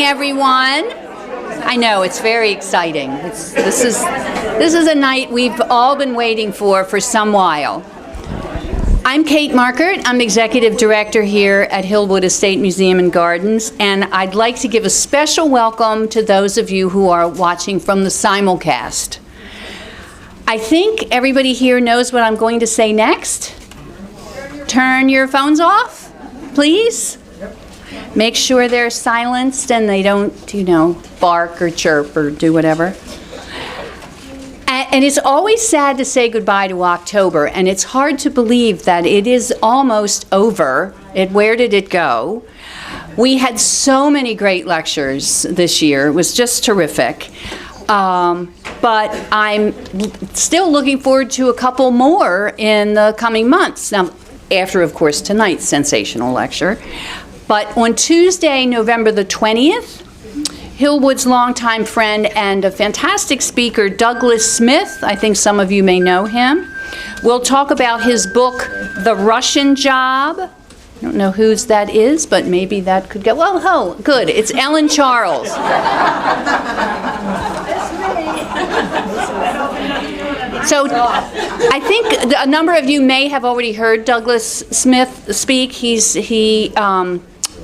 everyone. I know, it's very exciting. This is a night we've all been waiting for some while. I'm Kate Markert. I'm Executive Director here at Hillwood Estate Museum and Gardens, and I'd like to give a special welcome to those of you who are watching from the simulcast. I think everybody here knows what I'm going to say next. Turn your phones off, please. Make sure they're silenced and they don't, bark or chirp or do whatever. And it's always sad to say goodbye to October, and it's hard to believe that it is almost over. Where did it go? We had so many great lectures this year. It was just terrific. But I'm still looking forward to a couple more in the coming months. Now, after, of course, tonight's sensational lecture. But on Tuesday, November the 20th, Hillwood's longtime friend and a fantastic speaker, Douglas Smith, I think some of you may know him, will talk about his book, The Russian Job. I don't know whose that is, but maybe that could go. Well, oh, good. It's Ellen Charles. So I think a number of you may have already heard Douglas Smith speak.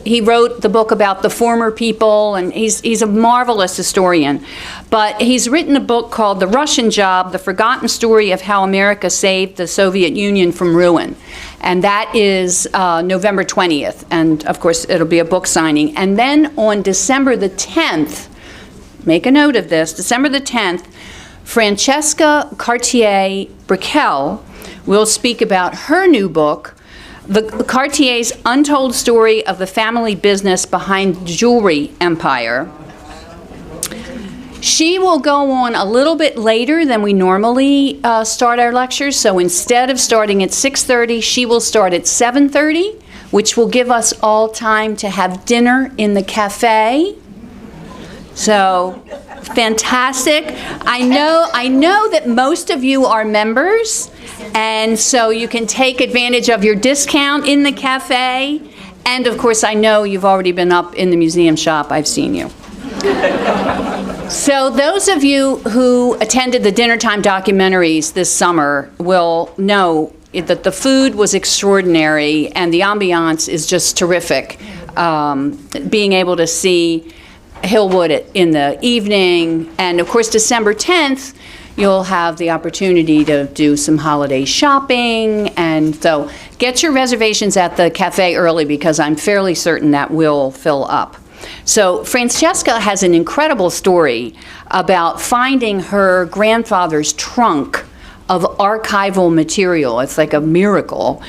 He wrote the book about the former people, and he's a marvelous historian. But he's written a book called The Russian Job, The Forgotten Story of How America Saved the Soviet Union from Ruin. And that is November 20th. And, of course, it'll be a book signing. And then on December the 10th, make a note of this, December the 10th, Francesca Cartier-Brickell will speak about her new book, The Cartier's Untold Story of the Family Business Behind the Jewelry Empire. She will go on a little bit later than we normally start our lectures, so instead of starting at 6:30, she will start at 7:30, which will give us all time to have dinner in the cafe. So, fantastic. I know that most of you are members, and so you can take advantage of your discount in the cafe. And of course, I know you've already been up in the museum shop. I've seen you. So those of you who attended the dinner time documentaries this summer will know that the food was extraordinary and the ambiance is just terrific. Being able to see Hillwood in the evening, and of course December 10th you'll have the opportunity to do some holiday shopping, and so get your reservations at the cafe early because I'm fairly certain that will fill up. So Francesca has an incredible story about finding her grandfather's trunk of archival material. It's like a miracle.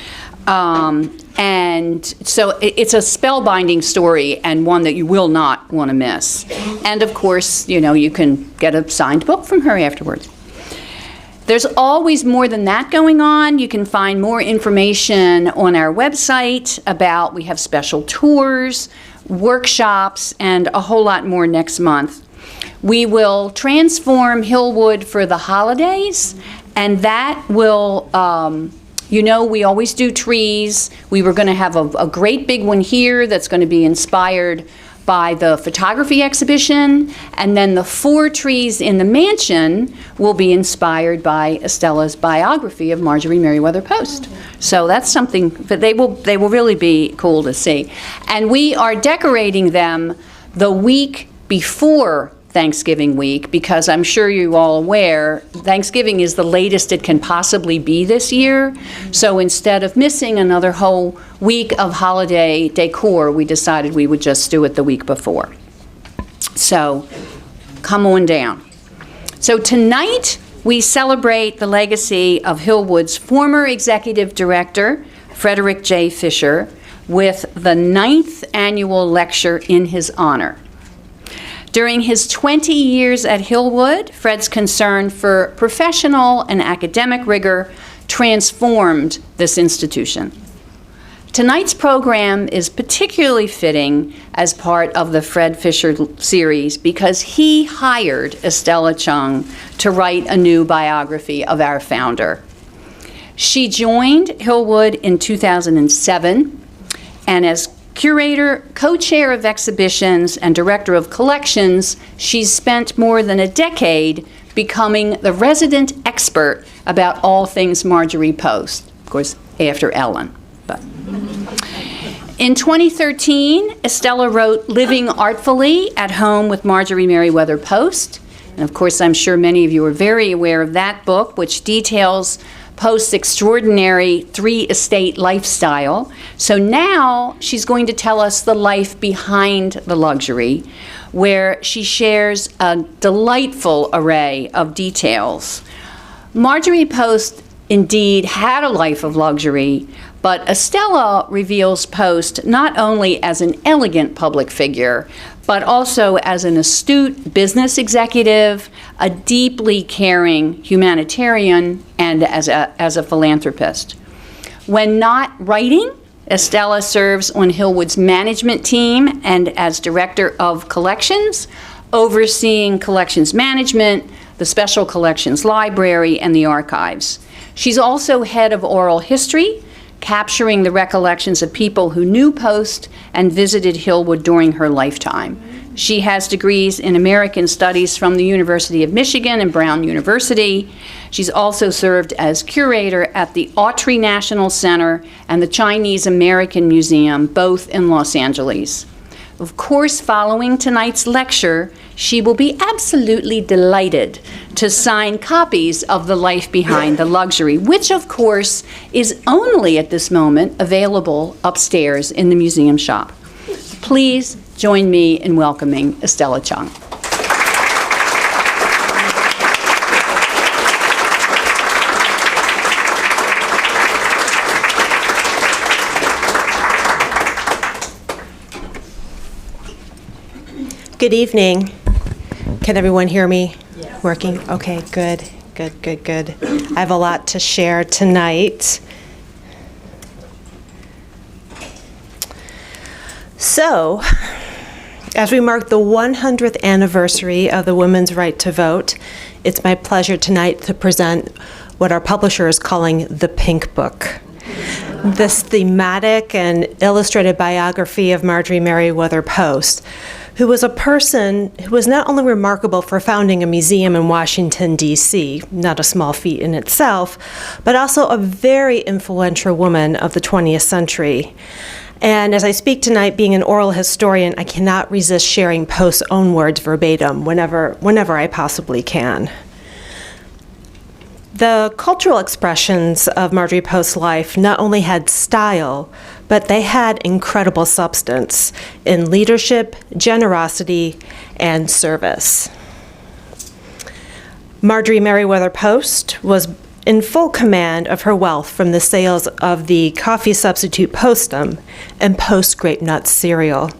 And so it's a spellbinding story and one that you will not want to miss. And of course, you can get a signed book from her afterwards. There's always more than that going on. You can find more information on our website we have special tours, workshops, and a whole lot more next month. We will transform Hillwood for the holidays, and that will we always do trees. We were going to have a great big one here that's going to be inspired by the photography exhibition, and then the 4 trees in the mansion will be inspired by Estella's biography of Marjorie Merriweather Post. So that's something that they will really be cool to see. And we are decorating them the week before Thanksgiving week, because I'm sure you're all aware, Thanksgiving is the latest it can possibly be this year. So instead of missing another whole week of holiday decor, we decided we would just do it the week before. So come on down. So tonight we celebrate the legacy of Hillwood's former executive director, Frederick J. Fisher, with the 9th annual lecture in his honor. During his 20 years at Hillwood, Fred's concern for professional and academic rigor transformed this institution. Tonight's program is particularly fitting as part of the Fred Fisher series because he hired Estella Chung to write a new biography of our founder. She joined Hillwood in 2007, and as Curator, co-chair of exhibitions, and director of collections, she's spent more than a decade becoming the resident expert about all things Marjorie Post, of course, after Ellen. But in 2013, Estella wrote Living Artfully at Home with Marjorie Merriweather Post. And of course, I'm sure many of you are very aware of that book, which details Post's extraordinary three-estate lifestyle. So now she's going to tell us the life behind the luxury, where she shares a delightful array of details. Marjorie Post indeed had a life of luxury, but Estella reveals Post not only as an elegant public figure, but also as an astute business executive, a deeply caring humanitarian, and as a philanthropist. When not writing, Estella serves on Hillwood's management team and as director of collections, overseeing collections management, the Special Collections Library, and the archives. She's also head of oral history, capturing the recollections of people who knew Post and visited Hillwood during her lifetime. She has degrees in American Studies from the University of Michigan and Brown University. She's also served as curator at the Autry National Center and the Chinese American Museum, both in Los Angeles. Of course, following tonight's lecture, she will be absolutely delighted to sign copies of The Life Behind the Luxury, which, of course, is only at this moment available upstairs in the museum shop. Please join me in welcoming Estella Chung. Good evening. Can everyone hear me? Yes. Working? Okay, good. I have a lot to share tonight. So, as we mark the 100th anniversary of the women's right to vote, it's my pleasure tonight to present what our publisher is calling the Pink Book. This thematic and illustrated biography of Marjorie Merriweather Post, who was a person who was not only remarkable for founding a museum in Washington, D.C., not a small feat in itself, but also a very influential woman of the 20th century. And as I speak tonight, being an oral historian, I cannot resist sharing Post's own words verbatim whenever I possibly can. The cultural expressions of Marjorie Post's life not only had style, but they had incredible substance in leadership, generosity, and service. Marjorie Merriweather Post was in full command of her wealth from the sales of the coffee substitute Postum and Post Grape Nuts cereal.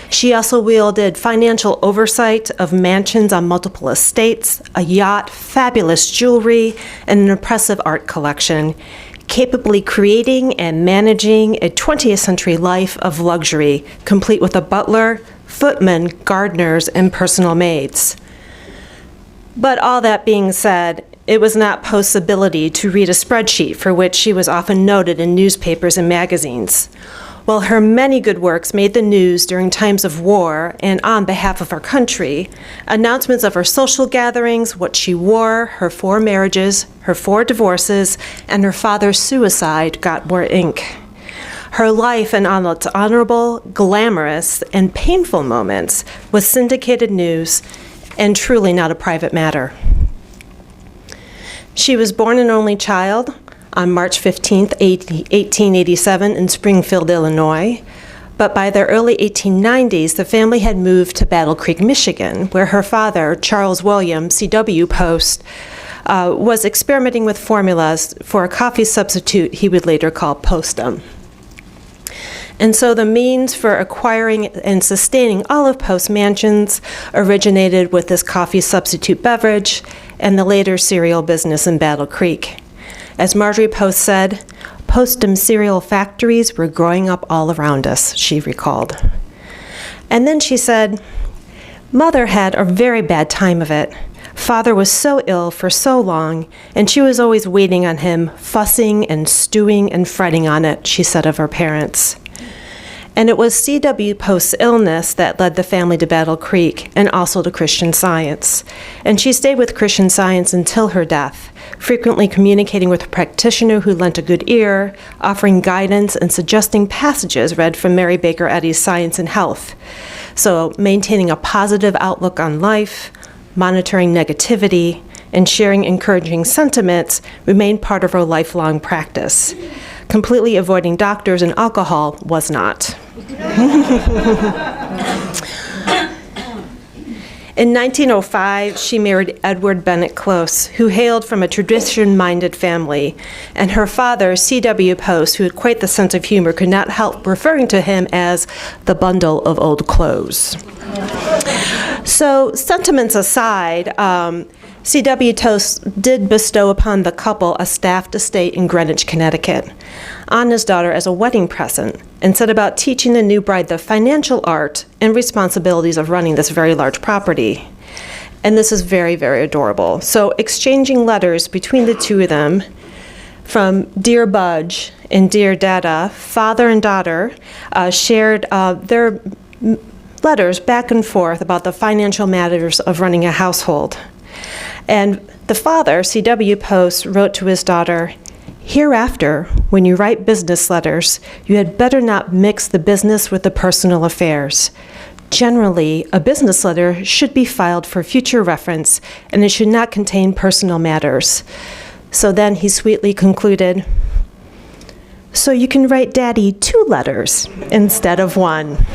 She also wielded financial oversight of mansions on multiple estates, a yacht, fabulous jewelry, and an impressive art collection, capably creating and managing a 20th century life of luxury, complete with a butler, footmen, gardeners, and personal maids. But all that being said, it was not Post's ability to read a spreadsheet for which she was often noted in newspapers and magazines. While her many good works made the news during times of war and on behalf of our country, announcements of her social gatherings, what she wore, her 4 marriages, her 4 divorces, and her father's suicide got more ink. Her life in all its honorable, glamorous, and painful moments was syndicated news and truly not a private matter. She was born an only child on March 15, 1887 in Springfield, Illinois. But by the early 1890s, the family had moved to Battle Creek, Michigan, where her father, Charles William C.W. Post, was experimenting with formulas for a coffee substitute he would later call Postum. And so the means for acquiring and sustaining all of Post's mansions originated with this coffee substitute beverage and the later cereal business in Battle Creek. As Marjorie Post said, Postum cereal factories were growing up all around us, she recalled. And then she said, Mother had a very bad time of it. Father was so ill for so long, and she was always waiting on him, fussing and stewing and fretting on it, she said of her parents. And it was C.W. Post's illness that led the family to Battle Creek and also to Christian Science. And she stayed with Christian Science until her death, frequently communicating with a practitioner who lent a good ear, offering guidance and suggesting passages read from Mary Baker Eddy's Science and Health. So maintaining a positive outlook on life, monitoring negativity, and sharing encouraging sentiments remained part of her lifelong practice. Completely avoiding doctors and alcohol was not. In 1905, she married Edward Bennett Close, who hailed from a tradition-minded family, and her father, C.W. Post, who had quite the sense of humor, could not help referring to him as the bundle of old clothes. So, sentiments aside, C.W. Post did bestow upon the couple a staffed estate in Greenwich, Connecticut, on his daughter as a wedding present, and set about teaching the new bride the financial art and responsibilities of running this very large property. And this is very, very adorable. So exchanging letters between the two of them, from Dear Budge and Dear Dada, father and daughter shared their letters back and forth about the financial matters of running a household. And the father, C.W. Post, wrote to his daughter, "Hereafter, when you write business letters, you had better not mix the business with the personal affairs. Generally, a business letter should be filed for future reference, and it should not contain personal matters." So then he sweetly concluded, "So you can write Daddy 2 letters instead of 1.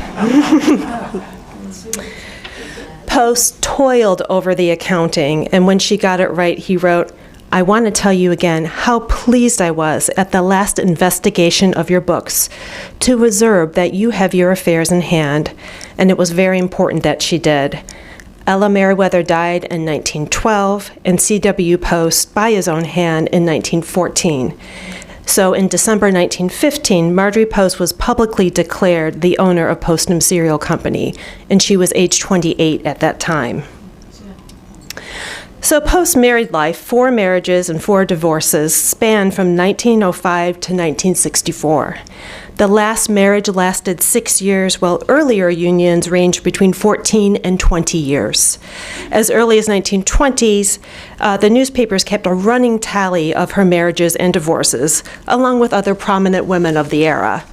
Post toiled over the accounting, and when she got it right, he wrote, "I want to tell you again how pleased I was at the last investigation of your books to observe that you have your affairs in hand, and it was very important that she did." Ella Merriweather died in 1912, and C.W. Post by his own hand in 1914. So in December 1915, Marjorie Post was publicly declared the owner of Postnum Cereal Company, and she was age 28 at that time. So Post's married life, 4 marriages and 4 divorces, spanned from 1905 to 1964. The last marriage lasted 6 years, while earlier unions ranged between 14 and 20 years. As early as 1920s, the newspapers kept a running tally of her marriages and divorces, along with other prominent women of the era.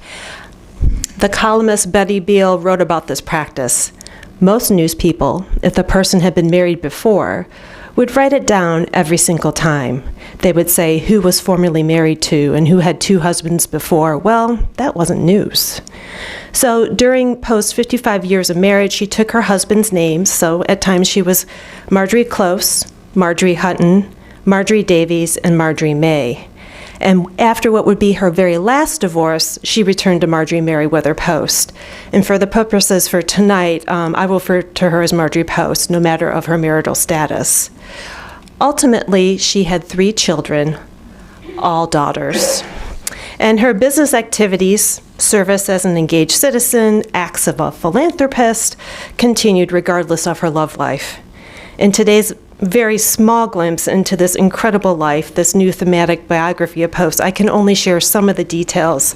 The columnist Betty Beale wrote about this practice. Most newspeople, if the person had been married before, would write it down every single time. They would say who was formerly married to and who had 2 husbands before. Well, that wasn't news. So during Post's 55 years of marriage, she took her husband's names. So at times she was Marjorie Close, Marjorie Hutton, Marjorie Davies, and Marjorie May. And after what would be her very last divorce, she returned to Marjorie Merriweather Post. And for the purposes for tonight, I will refer to her as Marjorie Post, no matter of her marital status. Ultimately, she had 3 children, all daughters. And her business activities, service as an engaged citizen, acts of a philanthropist, continued regardless of her love life. In today's very small glimpse into this incredible life, this new thematic biography of Post, I can only share some of the details,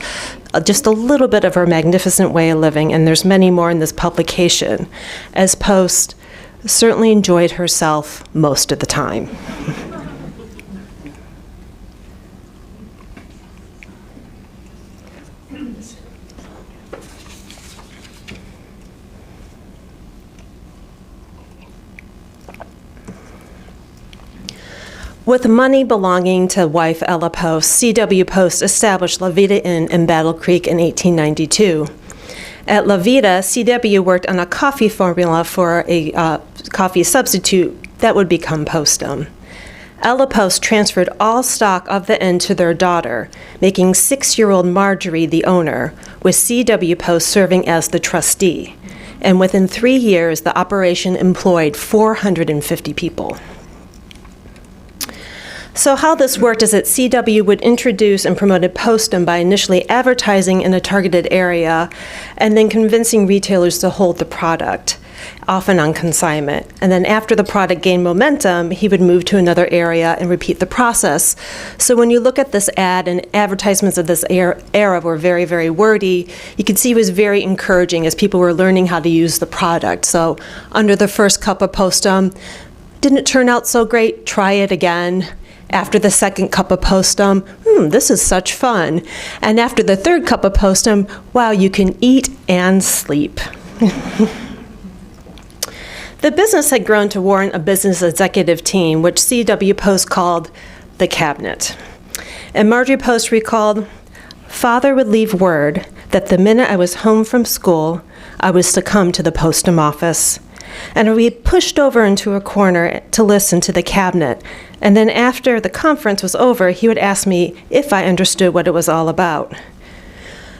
just a little bit of her magnificent way of living, and there's many more in this publication, as Post certainly enjoyed herself most of the time. With money belonging to wife Ella Post, C.W. Post established La Vida Inn in Battle Creek in 1892. At La Vida, C.W. worked on a coffee formula for a coffee substitute that would become Postnum. Ella Post transferred all stock of the inn to their daughter, making 6-year-old Marjorie the owner, with C.W. Post serving as the trustee. And within 3 years, the operation employed 450 people. So how this worked is that CW would introduce and promoted Postnum by initially advertising in a targeted area and then convincing retailers to hold the product. often on consignment. And then after the product gained momentum, he would move to another area and repeat the process. So when you look at this ad, and advertisements of this era were very, very wordy, you can see it was very encouraging as people were learning how to use the product. So under the first cup of Postum, didn't turn out so great, try it again. After the second cup of Postum, this is such fun. And after the third cup of Postum, wow, you can eat and sleep. The business had grown to warrant a business executive team, which C.W. Post called the cabinet. And Marjorie Post recalled, "Father would leave word that the minute I was home from school, I was to come to the Postum office. And I'd be pushed over into a corner to listen to the cabinet. And then after the conference was over, he would ask me if I understood what it was all about.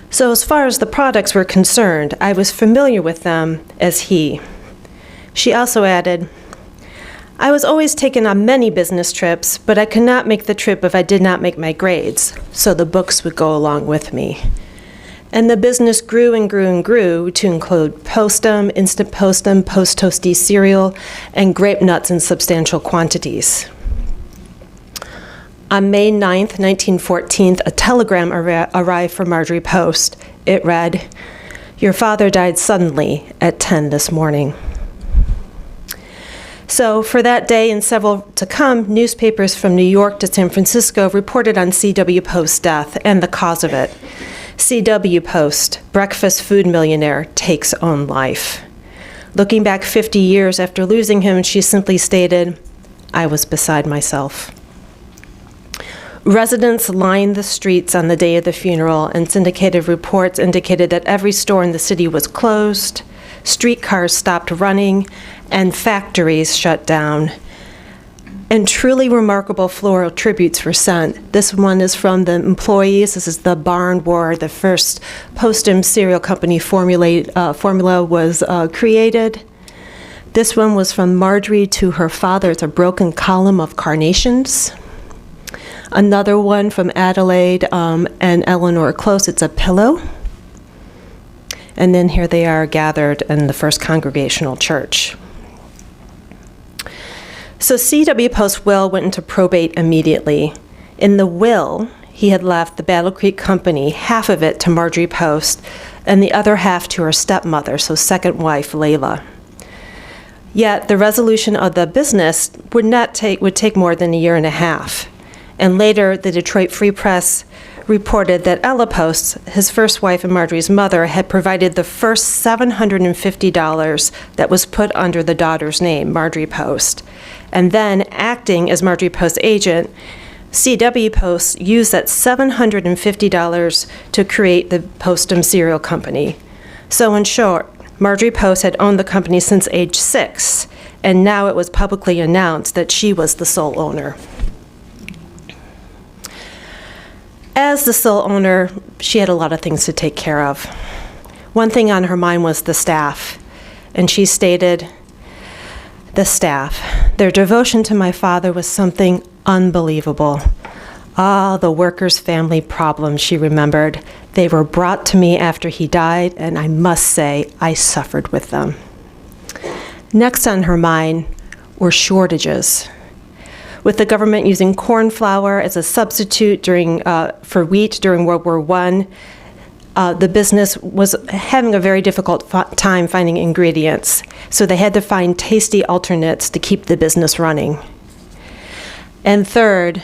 So as far as the products were concerned, I was familiar with them as he." She also added, "I was always taken on many business trips, but I could not make the trip if I did not make my grades, so the books would go along with me." And the business grew and grew and grew to include Postum, Instant Postum, Post Toasty cereal, and grape nuts in substantial quantities. On May 9th, 1914, a telegram arrived from Marjorie Post. It read, "Your father died suddenly at 10 this morning." So for that day and several to come, newspapers from New York to San Francisco reported on C.W. Post's death and the cause of it. C.W. Post, breakfast food millionaire, takes own life. Looking back 50 years after losing him, she simply stated, "I was beside myself." Residents lined the streets on the day of the funeral, and syndicated reports indicated that every store in the city was closed, streetcars stopped running, and factories shut down. And truly remarkable floral tributes were sent. This one is from the employees. This is the barn where the first Postum cereal company formula was created. This one was from Marjorie to her father. It's a broken column of carnations. Another one from Adelaide and Eleanor Close. It's a pillow. And then here they are gathered in the First Congregational Church. So C.W. Post's will went into probate immediately. In the will, he had left the Battle Creek Company, half of it to Marjorie Post, and the other half to her stepmother, so second wife, Layla. Yet the resolution of the business would take more than a year and a half. And later, the Detroit Free Press reported that Ella Post, his first wife and Marjorie's mother, had provided the first $750 that was put under the daughter's name, Marjorie Post. And then, acting as Marjorie Post's agent, C.W. Post used that $750 to create the Postum Cereal Company. So in short, Marjorie Post had owned the company since age 6, and now it was publicly announced that she was the sole owner. As the sole owner, she had a lot of things to take care of. One thing on her mind was the staff, and she stated, "The staff, their devotion to my father was something unbelievable. Ah, the workers' family problems," she remembered. "They were brought to me after he died, and I must say I suffered with them." Next on her mind were shortages. With the government using corn flour as a substitute for wheat during World War I, the business was having a very difficult time finding ingredients, so they had to find tasty alternates to keep the business running. And third,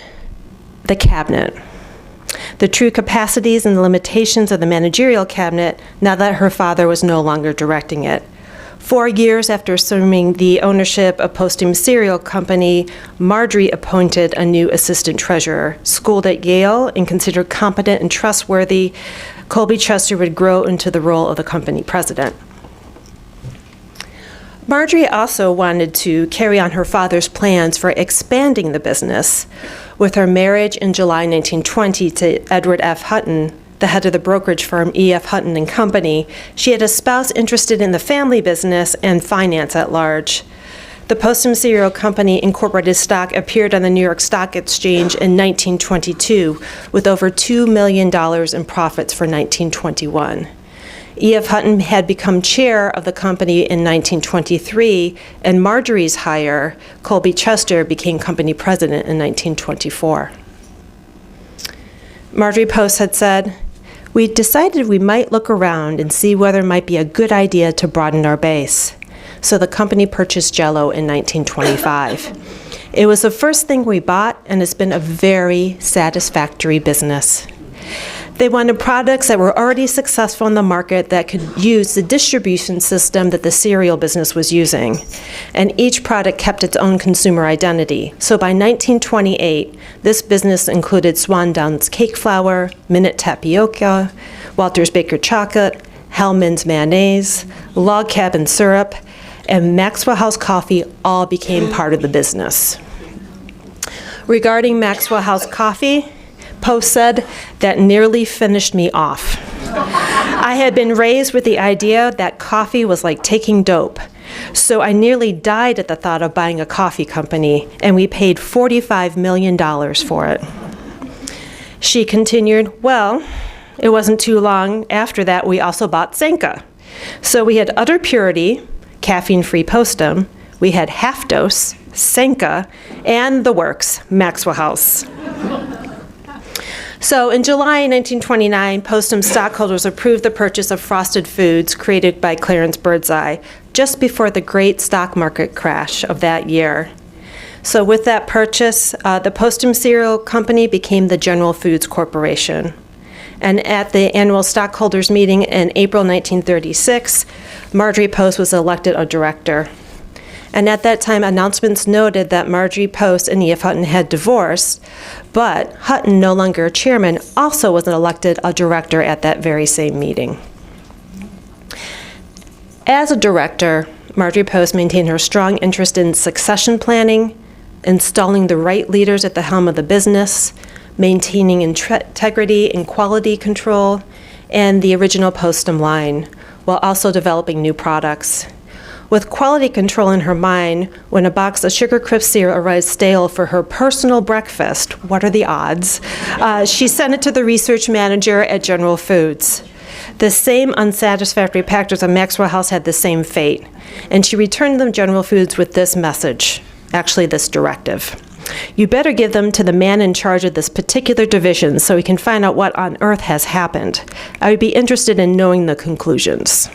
the cabinet. The true capacities and limitations of the managerial cabinet now that her father was no longer directing it. 4 years after assuming the ownership of Postum Cereal Company, Marjorie appointed a new assistant treasurer. Schooled at Yale and considered competent and trustworthy, Colby Chester would grow into the role of the company president. Marjorie also wanted to carry on her father's plans for expanding the business. With her marriage in July 1920 to Edward F. Hutton, the head of the brokerage firm E.F. Hutton and Company, she had a spouse interested in the family business and finance at large. The Postum Cereal Company Incorporated stock appeared on the New York Stock Exchange in 1922 with over $2 million in profits for 1921. E.F. Hutton had become chair of the company in 1923, and Marjorie's hire, Colby Chester, became company president in 1924. Marjorie Post had said, "We decided we might look around and see whether it might be a good idea to broaden our base. So the company purchased Jell-O in 1925. It was the first thing we bought, and it's been a very satisfactory business." They wanted products that were already successful in the market that could use the distribution system that the cereal business was using. And each product kept its own consumer identity. So by 1928, this business included Swan Downs cake flour, Minute tapioca, Walter's Baker chocolate, Hellman's mayonnaise, Log Cabin syrup, and Maxwell House coffee all became part of the business. Regarding Maxwell House coffee, Post said, "That nearly finished me off. I had been raised with the idea that coffee was like taking dope, so I nearly died at the thought of buying a coffee company, and we paid $45 million for it." She continued, "Well, it wasn't too long after that we also bought Sanka. So we had Utter Purity, caffeine-free Postum, we had Half Dose, Sanka, and the works, Maxwell House." So in July 1929, Postum stockholders approved the purchase of Frosted Foods created by Clarence Birdseye just before the great stock market crash of that year. So with that purchase, the Postum Cereal Company became the General Foods Corporation. And at the annual stockholders meeting in April 1936, Marjorie Post was elected a director. And at that time, announcements noted that Marjorie Post and E.F. Hutton had divorced, but Hutton, no longer chairman, also was elected a director at that very same meeting. As a director, Marjorie Post maintained her strong interest in succession planning, installing the right leaders at the helm of the business, maintaining integrity and quality control, and the original Postum line, while also developing new products. With quality control in her mind, when a box of Sugar Crisp cereal arrived stale for her personal breakfast, what are the odds? She sent it to the research manager at General Foods. The same unsatisfactory packers of Maxwell House had the same fate, and she returned them General Foods with this message, actually this directive. "You better give them to the man in charge of this particular division so we can find out what on earth has happened. I would be interested in knowing the conclusions."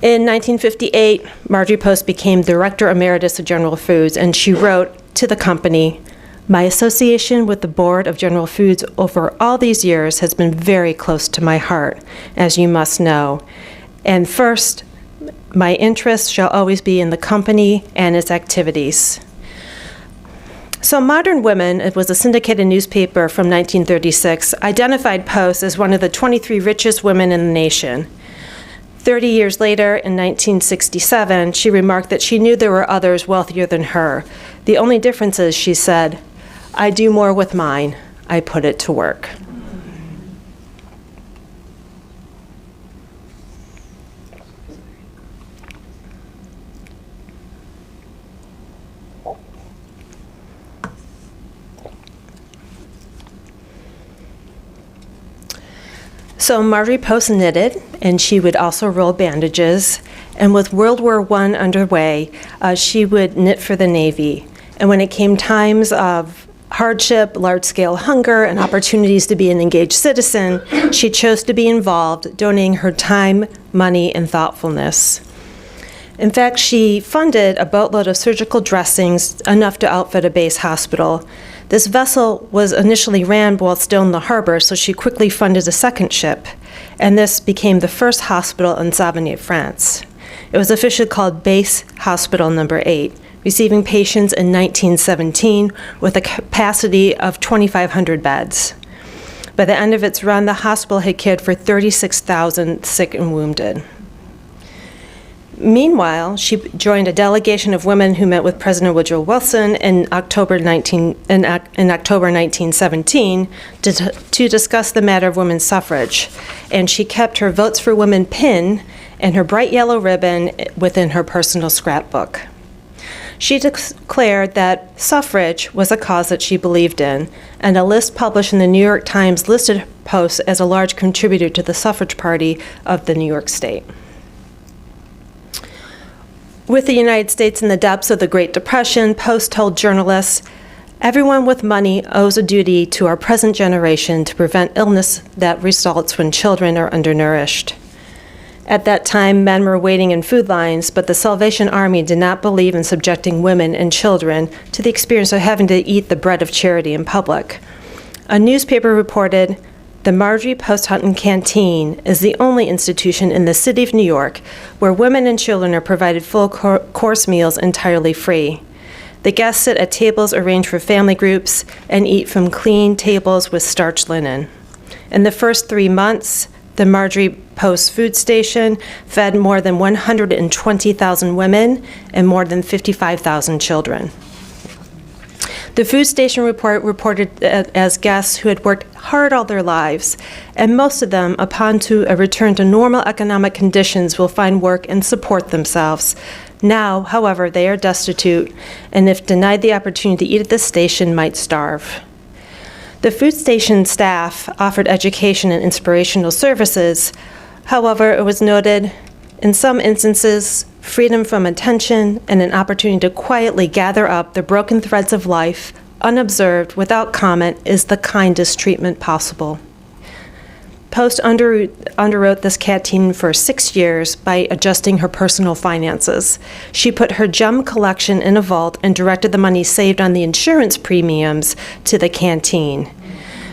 In 1958, Marjorie Post became Director Emeritus of General Foods, and she wrote to the company, "My association with the board of General Foods over all these years has been very close to my heart, as you must know. And first, my interest shall always be in the company and its activities." So Modern Women, it was a syndicated newspaper from 1936, identified Post as one of the 23 richest women in the nation. 30 years later, in 1967, she remarked that she knew there were others wealthier than her. The only difference is, she said, "I do more with mine. I put it to work." So Marjorie Post knitted, and she would also roll bandages. And with World War I underway, she would knit for the Navy. And when it came times of hardship, large-scale hunger, and opportunities to be an engaged citizen, she chose to be involved, donating her time, money, and thoughtfulness. In fact, she funded a boatload of surgical dressings, enough to outfit a base hospital. This vessel was initially ran while still in the harbor, so she quickly funded a second ship, and this became the first hospital in Savigny, France. It was officially called Base Hospital Number 8, receiving patients in 1917 with a capacity of 2,500 beds. By the end of its run, the hospital had cared for 36,000 sick and wounded. Meanwhile, she joined a delegation of women who met with President Woodrow Wilson in October 1917 to discuss the matter of women's suffrage. And she kept her Votes for Women pin and her bright yellow ribbon within her personal scrapbook. She declared that suffrage was a cause that she believed in, and a list published in the New York Times listed Post as a large contributor to the suffrage party of the New York State. With the United States in the depths of the Great Depression, Post told journalists, "Everyone with money owes a duty to our present generation to prevent illness that results when children are undernourished." At that time, men were waiting in food lines, but the Salvation Army did not believe in subjecting women and children to the experience of having to eat the bread of charity in public. A newspaper reported, "The Marjorie Post Hutton Canteen is the only institution in the city of New York where women and children are provided full course meals entirely free. The guests sit at tables arranged for family groups and eat from clean tables with starched linen. In the first 3 months, the Marjorie Post food station fed more than 120,000 women and more than 55,000 children." The food station report reported as guests who had worked hard all their lives, and most of them, upon to a return to normal economic conditions, will find work and support themselves. Now, however, they are destitute, and if denied the opportunity to eat at the station, might starve. The food station staff offered education and inspirational services. However, it was noted, in some instances, freedom from attention and an opportunity to quietly gather up the broken threads of life, unobserved, without comment, is the kindest treatment possible. Post underwrote this canteen for 6 years by adjusting her personal finances. She put her gem collection in a vault and directed the money saved on the insurance premiums to the canteen.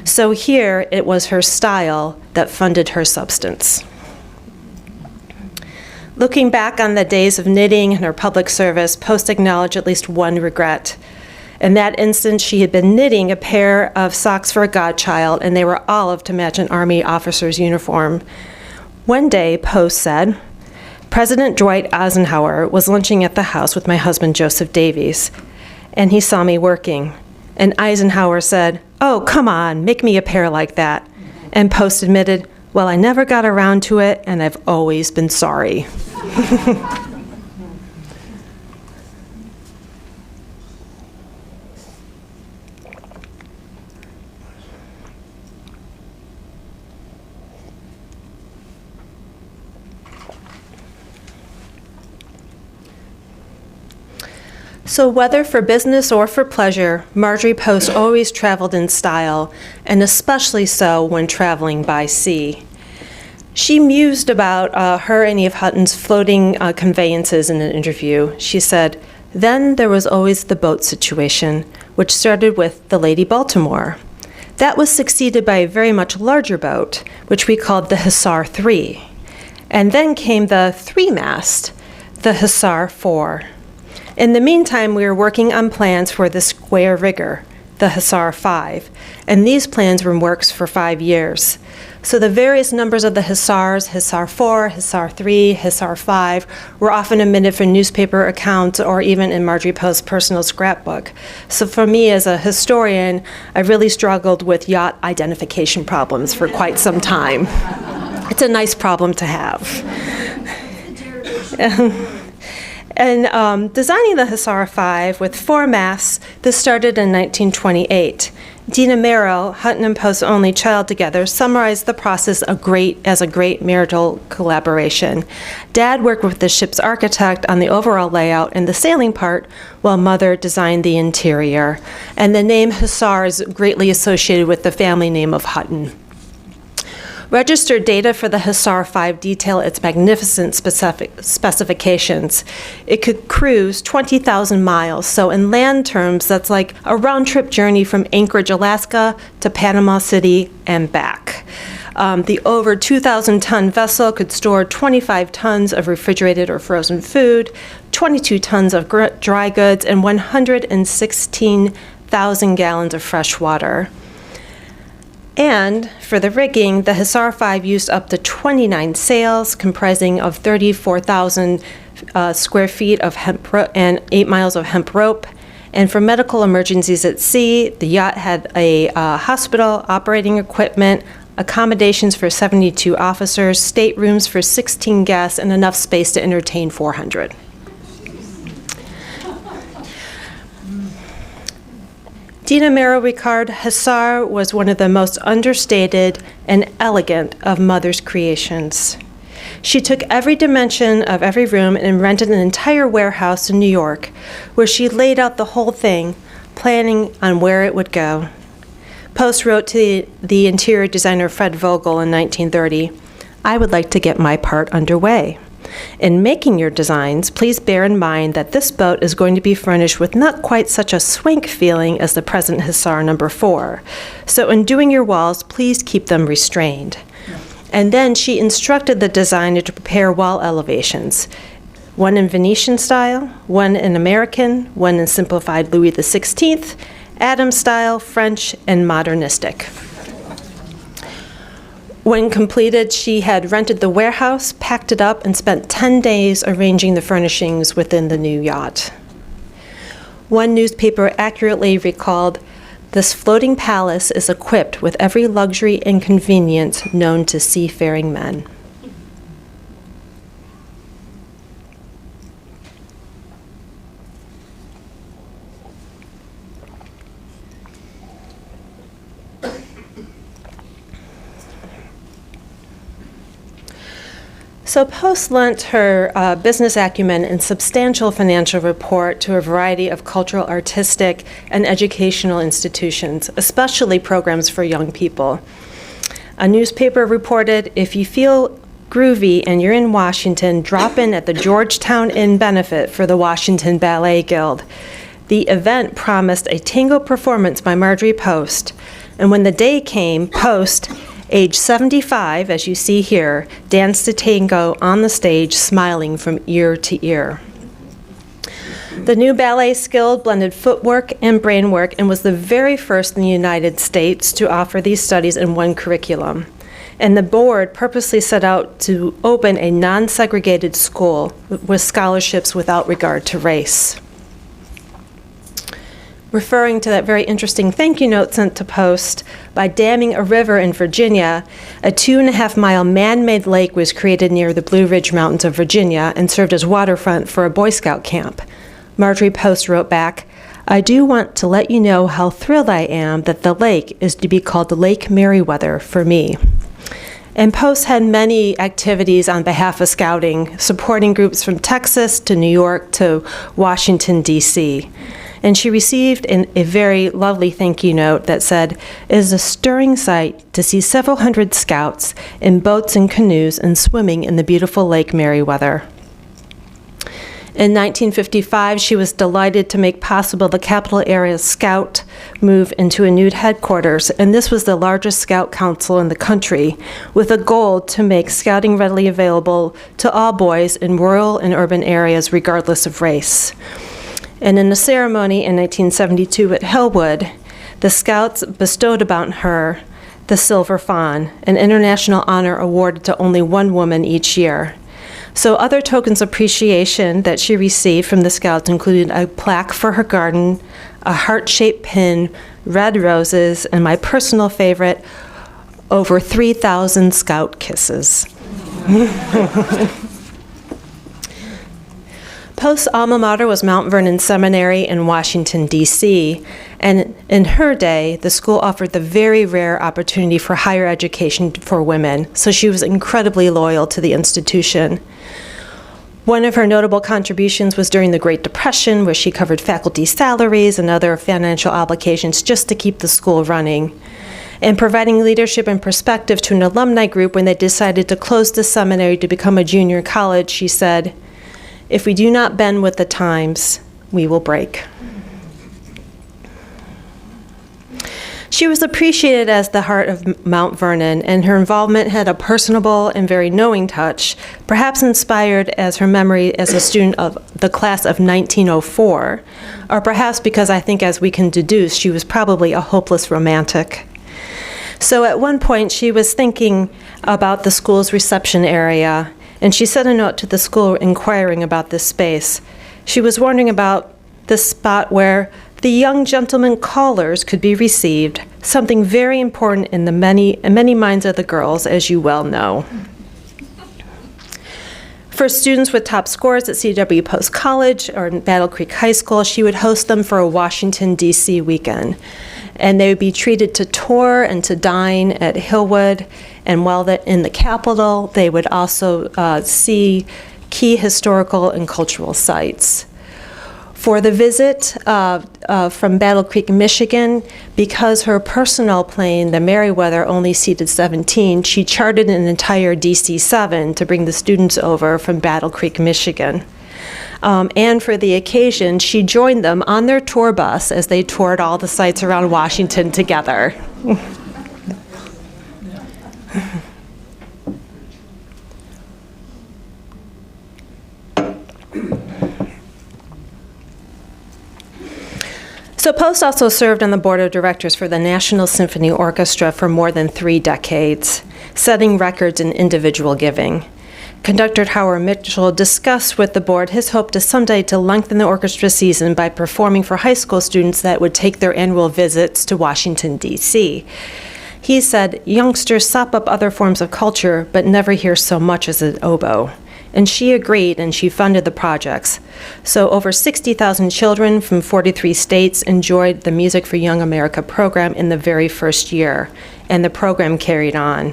So here, it was her style that funded her substance. Looking back on the days of knitting and her public service, Post acknowledged at least one regret. In that instance, she had been knitting a pair of socks for a godchild, and they were olive to match an Army officer's uniform. One day, Post said, "President Dwight Eisenhower was lunching at the house with my husband, Joseph Davies, and he saw me working. And Eisenhower said, 'Oh, come on, make me a pair like that.' And Post admitted, 'Well, I never got around to it, and I've always been sorry.'" So whether for business or for pleasure, Marjorie Post always traveled in style, and especially so when traveling by sea. She mused about her and Eve Hutton's floating conveyances in an interview. She said, "Then there was always the boat situation, which started with the Lady Baltimore. That was succeeded by a very much larger boat, which we called the Hussar III. And then came the three-mast, the Hussar IV. In the meantime, we were working on plans for the square rigger, the Hussar V, and these plans were in works for 5 years. So the various numbers of the Hussars, Hussar IV, Hussar III, Hussar V, were often omitted from newspaper accounts or even in Marjorie Post's personal scrapbook. So for me as a historian, I really struggled with yacht identification problems for quite some time. It's a nice problem to have. And designing the Hussar V with 4 masts, this started in 1928. Dina Merrill, Hutton and Post's only child together, summarized the process as a great marital collaboration. Dad worked with the ship's architect on the overall layout and the sailing part, while Mother designed the interior. And the name Hussar is greatly associated with the family name of Hutton. Registered data for the Hussar V detail its magnificent specifications. It could cruise 20,000 miles, so in land terms, that's like a round-trip journey from Anchorage, Alaska to Panama City and back. The over 2,000-ton vessel could store 25 tons of refrigerated or frozen food, 22 tons of dry goods, and 116,000 gallons of fresh water. And for the rigging, the Hussar V used up to 29 sails, comprising of 34,000 square feet of hemp and 8 miles of hemp rope. And for medical emergencies at sea, the yacht had a hospital, operating equipment, accommodations for 72 officers, staterooms for 16 guests, and enough space to entertain 400. Dina Merriweather Hussar was one of the most understated and elegant of mother's creations. She took every dimension of every room and rented an entire warehouse in New York, where she laid out the whole thing, planning on where it would go. Post wrote to the interior designer Fred Vogel in 1930, "I would like to get my part underway. In making your designs, please bear in mind that this boat is going to be furnished with not quite such a swank feeling as the present Hussar No. 4. So in doing your walls, please keep them restrained." And then she instructed the designer to prepare wall elevations, one in Venetian style, one in American, one in simplified Louis XVI, Adams style, French, and modernistic. When completed, she had rented the warehouse, packed it up, and spent 10 days arranging the furnishings within the new yacht. One newspaper accurately recalled, "This floating palace is equipped with every luxury and convenience known to seafaring men." So Post lent her business acumen and substantial financial report to a variety of cultural, artistic, and educational institutions, especially programs for young people. A newspaper reported, "If you feel groovy and you're in Washington, drop in at the Georgetown Inn benefit for the Washington Ballet Guild." The event promised a tango performance by Marjorie Post, and when the day came, Post, age 75, as you see here, danced a tango on the stage, smiling from ear to ear. The new ballet skill blended footwork and brain work and was the very first in the United States to offer these studies in one curriculum. And the board purposely set out to open a non-segregated school with scholarships without regard to race. Referring to that very interesting thank you note sent to Post, by damming a river in Virginia, a 2.5-mile man-made lake was created near the Blue Ridge Mountains of Virginia and served as waterfront for a Boy Scout camp. Marjorie Post wrote back, "I do want to let you know how thrilled I am that the lake is to be called Lake Merriweather for me." And Post had many activities on behalf of Scouting, supporting groups from Texas to New York to Washington, D.C. And she received a very lovely thank you note that said, "It is a stirring sight to see several hundred scouts in boats and canoes and swimming in the beautiful Lake Merriweather." In 1955, she was delighted to make possible the capital area's Scout move into a new headquarters, and this was the largest Scout council in the country, with a goal to make Scouting readily available to all boys in rural and urban areas, regardless of race. And in a ceremony in 1972 at Hillwood, the Scouts bestowed upon her the Silver Fawn, an international honor awarded to only one woman each year. So other tokens of appreciation that she received from the Scouts included a plaque for her garden, a heart-shaped pin, red roses, and my personal favorite, over 3,000 Scout kisses. Post's alma mater was Mount Vernon Seminary in Washington, D.C., and in her day, the school offered the very rare opportunity for higher education for women, so she was incredibly loyal to the institution. One of her notable contributions was during the Great Depression, where she covered faculty salaries and other financial obligations just to keep the school running. And providing leadership and perspective to an alumni group when they decided to close the seminary to become a junior college, she said, "If we do not bend with the times, we will break." She was appreciated as the heart of Mount Vernon, and her involvement had a personable and very knowing touch, perhaps inspired as her memory as a student of the class of 1904, or perhaps because I think, as we can deduce, she was probably a hopeless romantic. So at one point, she was thinking about the school's reception area, and she sent a note to the school inquiring about this space. She was wondering about this spot where the young gentlemen callers could be received, something very important in the many minds of the girls, as you well know. For students with top scores at C.W. Post College or Battle Creek High School, she would host them for a Washington, D.C. weekend. And they would be treated to tour and to dine at Hillwood. And while they're in the Capitol, they would also see key historical and cultural sites. For the visit from Battle Creek, Michigan, because her personal plane, the Merriweather, only seated 17, she chartered an entire DC-7 to bring the students over from Battle Creek, Michigan. And for the occasion, she joined them on their tour bus as they toured all the sites around Washington together. So Post also served on the board of directors for the National Symphony Orchestra for more than 3 decades, setting records in individual giving. Conductor Howard Mitchell discussed with the board his hope to someday to lengthen the orchestra season by performing for high school students that would take their annual visits to Washington, D.C. He said, "Youngsters sop up other forms of culture, but never hear so much as an oboe." And she agreed, and she funded the projects. So over 60,000 children from 43 states enjoyed the Music for Young America program in the very first year, and the program carried on.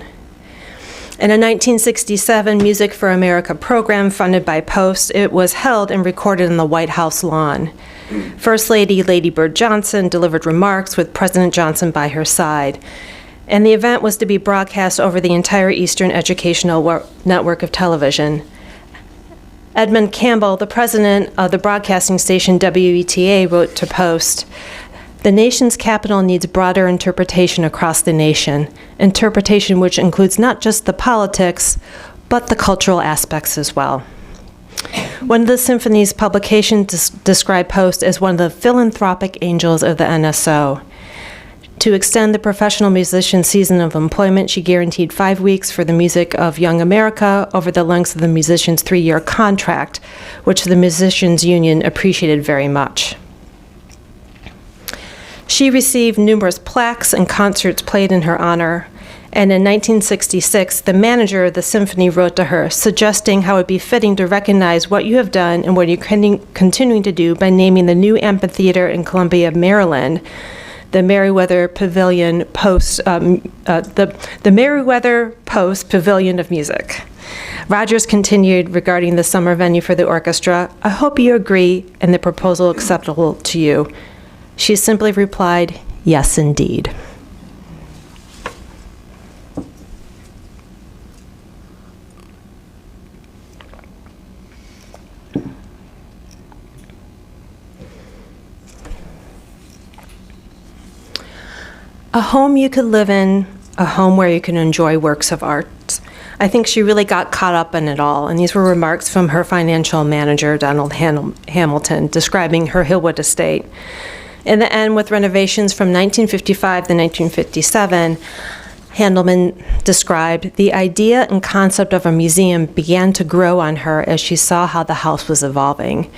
In a 1967 Music for America program funded by Post, it was held and recorded on the White House lawn. First Lady Lady Bird Johnson delivered remarks with President Johnson by her side. And the event was to be broadcast over the entire Eastern Educational Network of television. Edmund Campbell, the president of the broadcasting station WETA, wrote to Post, "The nation's capital needs broader interpretation across the nation, interpretation which includes not just the politics, but the cultural aspects as well." One of the symphony's publications described Post as one of the philanthropic angels of the NSO. To extend the professional musician's season of employment, she guaranteed 5 weeks for the Music of Young America over the length of the musician's 3-year contract, which the Musicians Union appreciated very much. She received numerous plaques and concerts played in her honor, and in 1966, the manager of the symphony wrote to her, suggesting how it would be fitting to recognize what you have done and what you're continuing to do by naming the new amphitheater in Columbia, Maryland, the Merriweather Pavilion Post, the Merriweather Post Pavilion of Music. Rogers continued regarding the summer venue for the orchestra, "I hope you agree and the proposal acceptable to you." She simply replied, "Yes, indeed." A home you could live in, a home where you can enjoy works of art. I think she really got caught up in it all, and these were remarks from her financial manager, Donald Hamilton, describing her Hillwood estate. In the end, with renovations from 1955 to 1957, Hamilton described, the idea and concept of a museum began to grow on her as she saw how the house was evolving.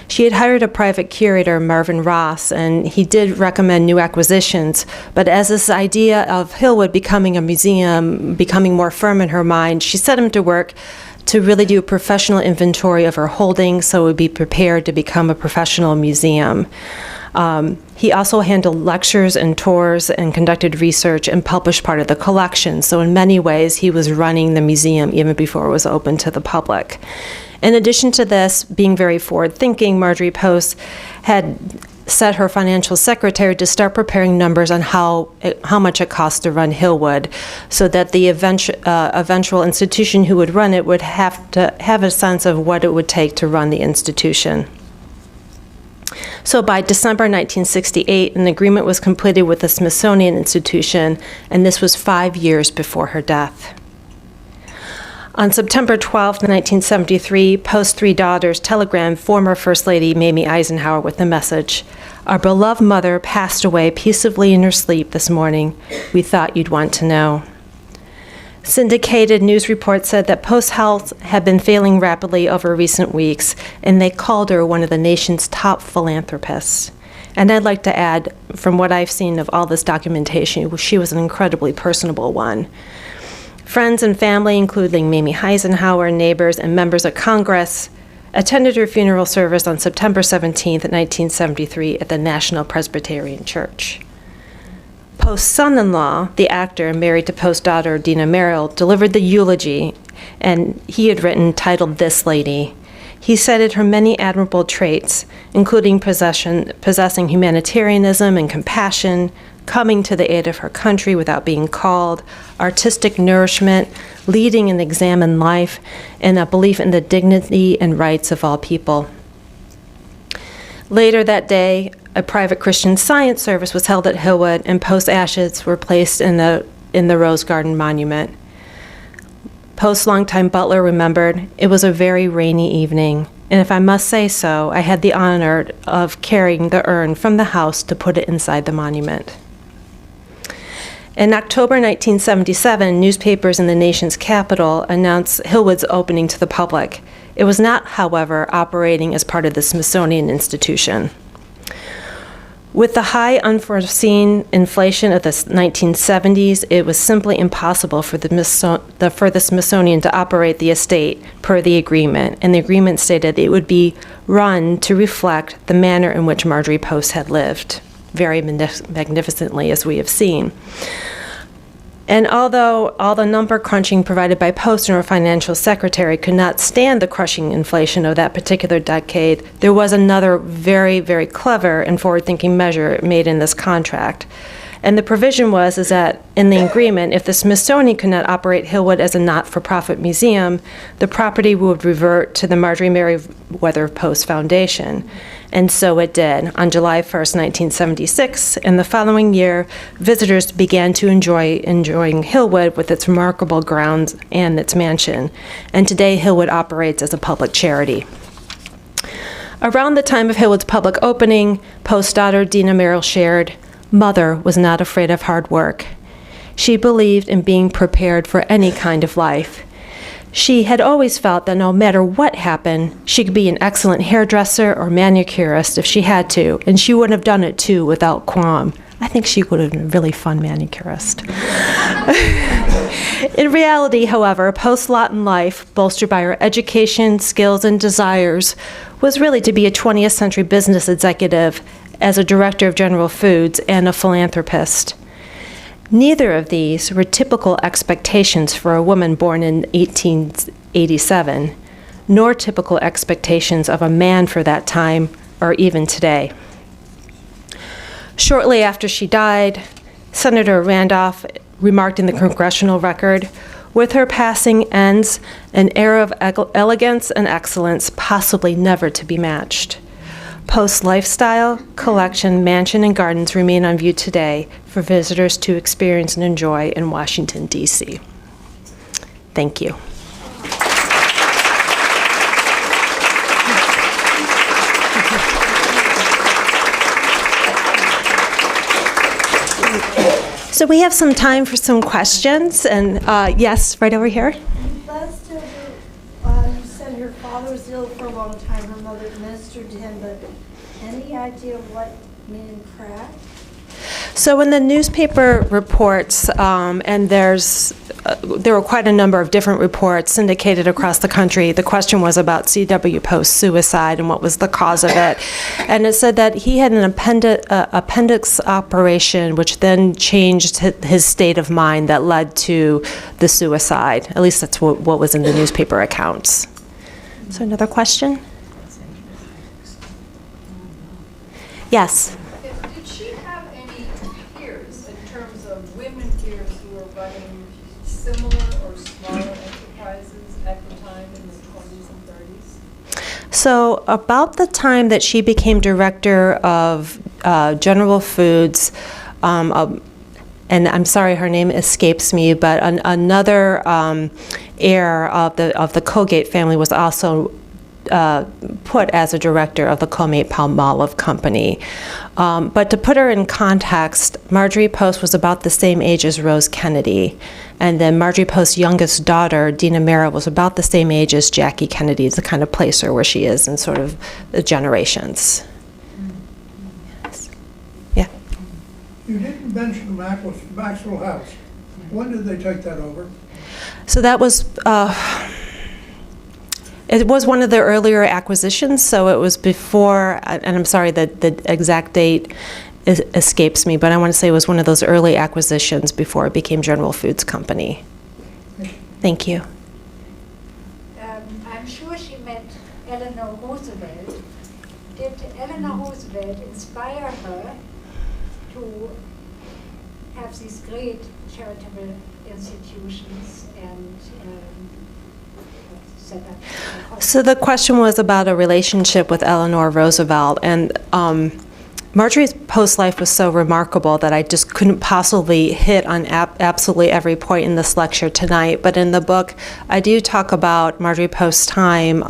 She had hired a private curator, Marvin Ross, and he did recommend new acquisitions, but as this idea of Hillwood becoming a museum, becoming more firm in her mind, she set him to work to really do a professional inventory of her holdings so it would be prepared to become a professional museum. He also handled lectures and tours and conducted research and published part of the collection. So in many ways, he was running the museum even before it was open to the public. In addition to this, being very forward-thinking, Marjorie Post had set her financial secretary to start preparing numbers on how much it costs to run Hillwood, so that the eventual institution who would run it would have to have a sense of what it would take to run the institution. So by December 1968, an agreement was completed with the Smithsonian Institution, and this was 5 years before her death. On September 12, 1973, Post's 3 daughters telegrammed former First Lady Mamie Eisenhower with the message, "Our beloved mother passed away peacefully in her sleep this morning. We thought you'd want to know." Syndicated news reports said that Post's health had been failing rapidly over recent weeks, and they called her one of the nation's top philanthropists. And I'd like to add, from what I've seen of all this documentation, she was an incredibly personable one. Friends and family, including Mamie Eisenhower, neighbors, and members of Congress, attended her funeral service on September 17, 1973, at the National Presbyterian Church. Post's son-in-law, the actor married to Post's daughter, Dina Merrill, delivered the eulogy, and he had written, titled "This Lady." He cited her many admirable traits, including possessing humanitarianism and compassion, coming to the aid of her country without being called, artistic nourishment, leading an examined life, and a belief in the dignity and rights of all people. Later that day, a private Christian Science service was held at Hillwood, and Post's ashes were placed in the Rose Garden Monument. Post's longtime butler remembered, "It was a very rainy evening, and if I must say so, I had the honor of carrying the urn from the house to put it inside the monument." In October 1977, newspapers in the nation's capital announced Hillwood's opening to the public. It was not, however, operating as part of the Smithsonian Institution. With the high unforeseen inflation of the 1970s, it was simply impossible for the Smithsonian to operate the estate per the agreement, and the agreement stated it would be run to reflect the manner in which Marjorie Post had lived, very magnificently, as we have seen. And although all the number crunching provided by Post and her financial secretary could not stand the crushing inflation of that particular decade, there was another very, very clever and forward-thinking measure made in this contract. And the provision is that in the agreement, if the Smithsonian could not operate Hillwood as a not-for-profit museum, the property would revert to the Marjorie Merriweather Post Foundation. And so it did. On July 1st, 1976, and the following year, visitors began to enjoying Hillwood with its remarkable grounds and its mansion. And today, Hillwood operates as a public charity. Around the time of Hillwood's public opening, Post's daughter, Dina Merrill, shared, "Mother was not afraid of hard work. She believed in being prepared for any kind of life. She had always felt that no matter what happened, she could be an excellent hairdresser or manicurist if she had to, and she would have done it too without qualm." I think she would have been a really fun manicurist. In reality, however, Post's lot in life, bolstered by her education, skills, and desires, was really to be a 20th century business executive as a director of General Foods and a philanthropist. Neither of these were typical expectations for a woman born in 1887, nor typical expectations of a man for that time or even today. Shortly after she died, Senator Randolph remarked in the Congressional Record, "With her passing ends an era of elegance and excellence possibly never to be matched." Post's lifestyle, collection, mansion, and gardens remain on view today for visitors to experience and enjoy in Washington, D.C. Thank you. So we have some time for some questions, and yes, right over here. Last time you said her father was ill for a long time, her mother administered to him, but any idea what made him crack? So in the newspaper reports, and there were quite a number of different reports syndicated across the country, the question was about C.W. Post's suicide and what was the cause of it. And it said that he had an appendix operation, which then changed his state of mind that led to the suicide. At least that's what was in the newspaper accounts. So another question? Yes? Did she have any peers in terms of women peers who were running similar or smaller enterprises at the time in the 20s and 30s? So about the time that she became director of General Foods, and I'm sorry her name escapes me, but another heir of the Colgate family was also put as a director of the Colgate-Palmolive Company. But to put her in context, Marjorie Post was about the same age as Rose Kennedy, and then Marjorie Post's youngest daughter, Dina Merrill, was about the same age as Jackie Kennedy, to kind of place her where she is in sort of the generations. Yes. Yeah. You didn't mention Maxwell House. When did they take that over? So that was, it was one of the earlier acquisitions, so it was before, and I'm sorry that the exact date escapes me, but I want to say it was one of those early acquisitions before it became General Foods Company. Thank you. I'm sure she met Eleanor Roosevelt. Did Eleanor Roosevelt inspire her to have these great charitable institutions and set up? So the question was about a relationship with Eleanor Roosevelt, and Marjorie Post's life was so remarkable that I just couldn't possibly hit on absolutely every point in this lecture tonight. But in the book, I do talk about Marjorie Post's time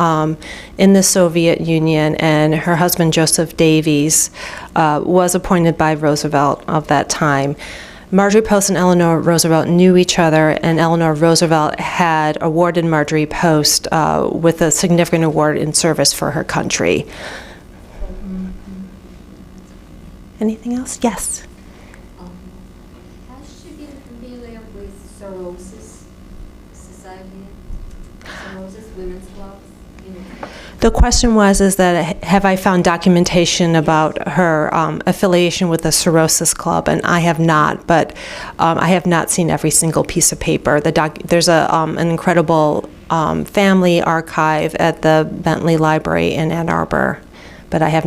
in the Soviet Union, and her husband, Joseph Davies, was appointed by Roosevelt of that time. Marjorie Post and Eleanor Roosevelt knew each other, and Eleanor Roosevelt had awarded Marjorie Post with a significant award in service for her country. Anything else? Yes. Has she been familiar with Soros's society, Soros's women's clubs? The question was, is that have I found documentation about her affiliation with the Cirrhosis Club? And I have not, but I have not seen every single piece of paper. There's an incredible family archive at the Bentley Library in Ann Arbor, but I have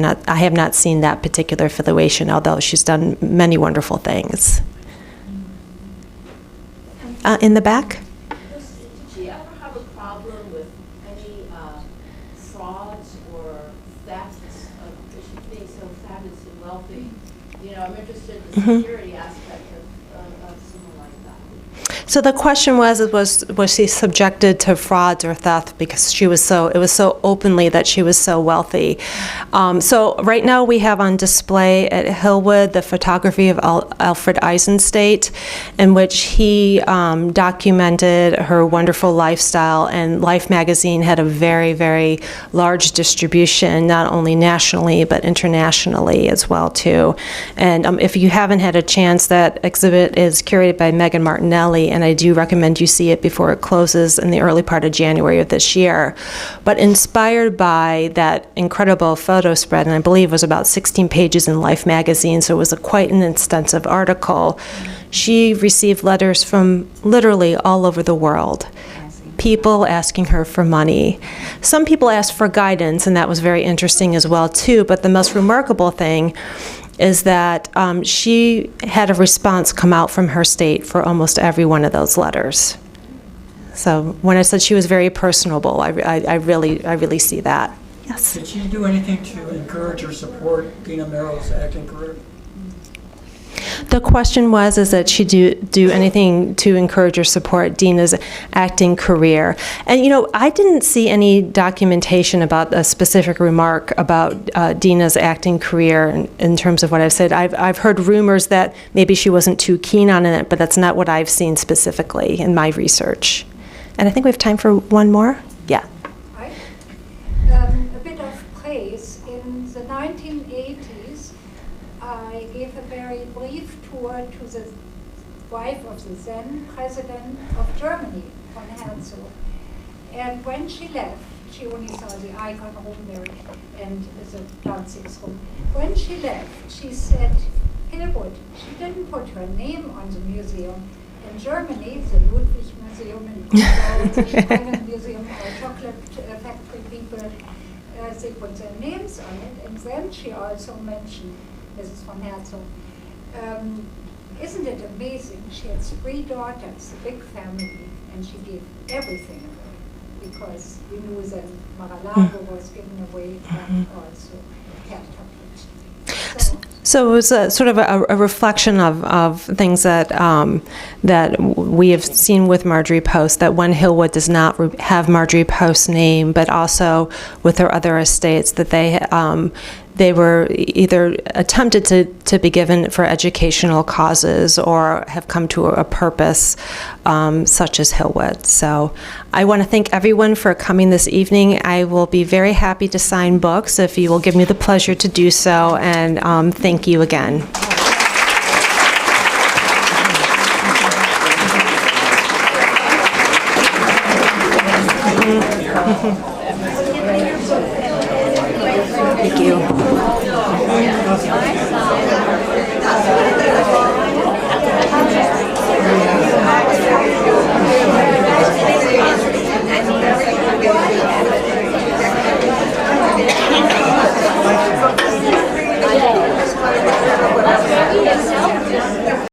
not seen that particular affiliation, although she's done many wonderful things. In the back? Did she ever have a problem with any frauds or thefts of she being so fabulously wealthy? You know, I'm interested in the security aspect of someone like that. So the question was she subjected to frauds or theft because it was so openly that she was so wealthy. So right now we have on display at Hillwood the photography of Alfred Eisenstaedt, in which he documented her wonderful lifestyle, and Life magazine had a very, very large distribution, not only nationally but internationally as well too. And if you haven't had a chance, that exhibit is curated by Megan Martinelli, and I do recommend you see it before it closes in the early part of January of this year. But inspired by that incredible photo spread, and I believe it was about 16 pages in Life magazine, so it was quite an extensive article, she received letters from literally all over the world. People asking her for money. Some people asked for guidance, and that was very interesting as well too, but the most remarkable thing is that she had a response come out from her state for almost every one of those letters. So when I said she was very personable, I really see that. Yes. Did she do anything to encourage or support Dina Merrill's acting career? The question was, is that she do anything to encourage or support Dina's acting career? And, you know, I didn't see any documentation about a specific remark about Dina's acting career in terms of what I've said. I've heard rumors that maybe she wasn't too keen on it, but that's not what I've seen specifically in my research. And I think we have time for one more. Yeah. Right. A bit of praise. In the 1980s, I gave a very brief tour to the wife of the then president of Germany, von Herzog. And when she left, she only saw the icon room there and the Danzig's room. When she left, she said, Hillwood, she didn't put her name on the museum. In Germany, the Ludwig Museum in Kuhlau, the Steinen Museum, or chocolate factory people, they put their names on it. And then she also mentioned Mrs. von Herzog. Isn't it amazing? She had 3 daughters, a big family, and she gave everything away because we knew that Mar-a-Lago was given away and also had chocolate. So it was a sort of a reflection of things that that we have seen with Marjorie Post, that when Hillwood does not have Marjorie Post's name, but also with her other estates, that they were either attempted to be given for educational causes or have come to a purpose such as Hillwood. So I want to thank everyone for coming this evening. I will be very happy to sign books if you will give me the pleasure to do so, and thank you again. Thank you.